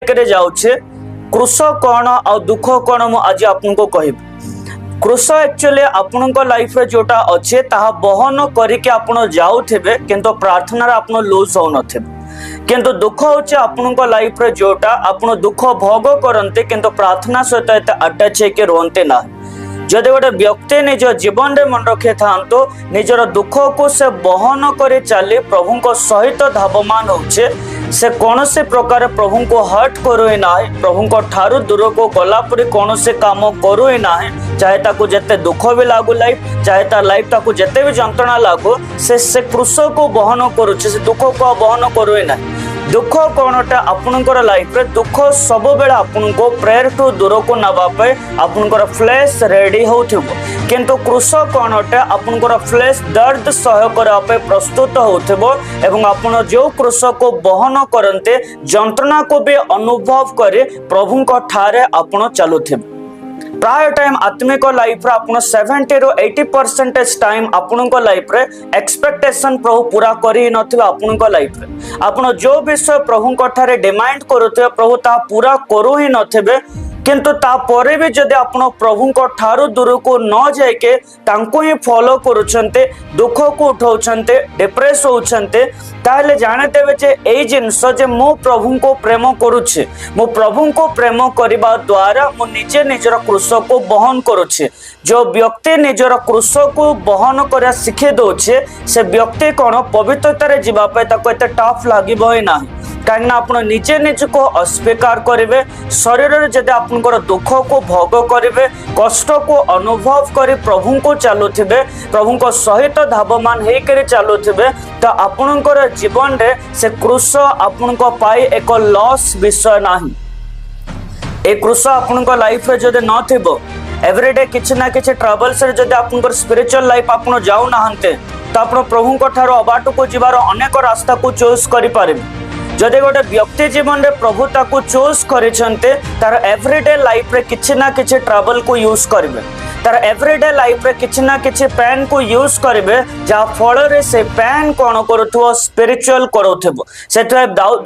करे जाउछे कृष कौन आ दुख कौन मु आज आपनको कहब। कृष एक्चुअली आपनको लाइफ रे जोटा अच्छे ताहा बहन करके आपण जाउथिबे किंतु प्रार्थना रे आपण लूज हो नथिबे। किंतु दुख होचे आपनको लाइफ रे जोटा आपण दुख भोग करंते किंतु प्रार्थना सहित एते अटैच हे के रोनते ना। जदि गोटे व्यक्ति निज जीवन में मन रखी था निजर दुख को से बहन करे चली प्रभु को सहित धावमान होचे से कौन से प्रकार प्रभु को हर्ट करू ना प्रभु को ठारू दूर को गलापरी कौन से काम करू ना चाहे ताकू जेते दुख भी लागू लाइफ चाहे ता लाइफ ताकू जेते भी जंत्रणा लागू से क्रूस को बहन करुचे से दुख को बहन करू ना। दुख कौनटा आपणकर लाइफ रे दुख सब बेले आपन को प्रेयर टू दूर को नवापे आपणकर फ्लेश रेडी होथिबो किंतु क्रूस कौनटा आपणकर फ्लेश दर्द सह करबे प्रस्तुत होथिबो एवं आपण जो क्रूस को बहन करते जंत्रणा को भी अनुभव करे प्रभु को ठारे आपण चलुथिबो। प्राय टाइम आत्मिक लाइफ रे आपण 70 रो 80% टाइम आपण को लाइफ रे एक्सपेक्टेशन प्रभु पूरा करी नथिबा। आपण को लाइफ रे आपण जो विषय प्रभु को ठारे डिमांड करूथे प्रभु ता पूरा करू ही नथिबे किंतु तापरे भी जदि आपण प्रभु को ठारू दूर को न जाके तांको ही फॉलो करूछन्ते दुख को उठाउछन्ते डिप्रेस होउछन्ते ताहले जाने देबे जे एई जिंस जे मो प्रभु को प्रेम करूछे मो प्रभु को प्रेम करिबा द्वारा मो निजे निजर क्रूस को बहन करूछे। जो व्यक्ति निजर क्रूस को बहन करा सिखे दोछे से व्यक्ति कोन पवित्रता रे जीवा पे ताको एते टफ लागिबो ही नाही कहीं आप निजे निज को अस्वीकार करेंगे शरीर में जब आपंकर दुख को भोग करेंगे कष्ट को अनुभव कर प्रभु को चलुवे प्रभु को सहित धावमान होकर चलुवे तो आपणकर जीवन में से क्रूस आपण एक लॉस विषय नहीं। ए क्रूस आपण लाइफ रे जदि न थिबो एवरीडे किछि ना किछि ट्रबल्स रे जदि आपनकर स्पिरिचुअल लाइफ आपण जाउ नाहंते तो आपण प्रभु को ठारो अबाट को जीवार अनेक रास्ता को चूज करि पारिबे। जदि गोटे व्यक्ति जीवन में प्रभु ताकू चूज करिसेंते तार एवरीडे लाइफ रे किछि ना किछि ट्रबल को यूज करिवे तार एवरीडे लाइफ रे किछि ना किछि पेन को यूज करिवे जा फल रे से पेन कोन करूथो स्पिरिचुअल करूथबो। सेतरा दाऊद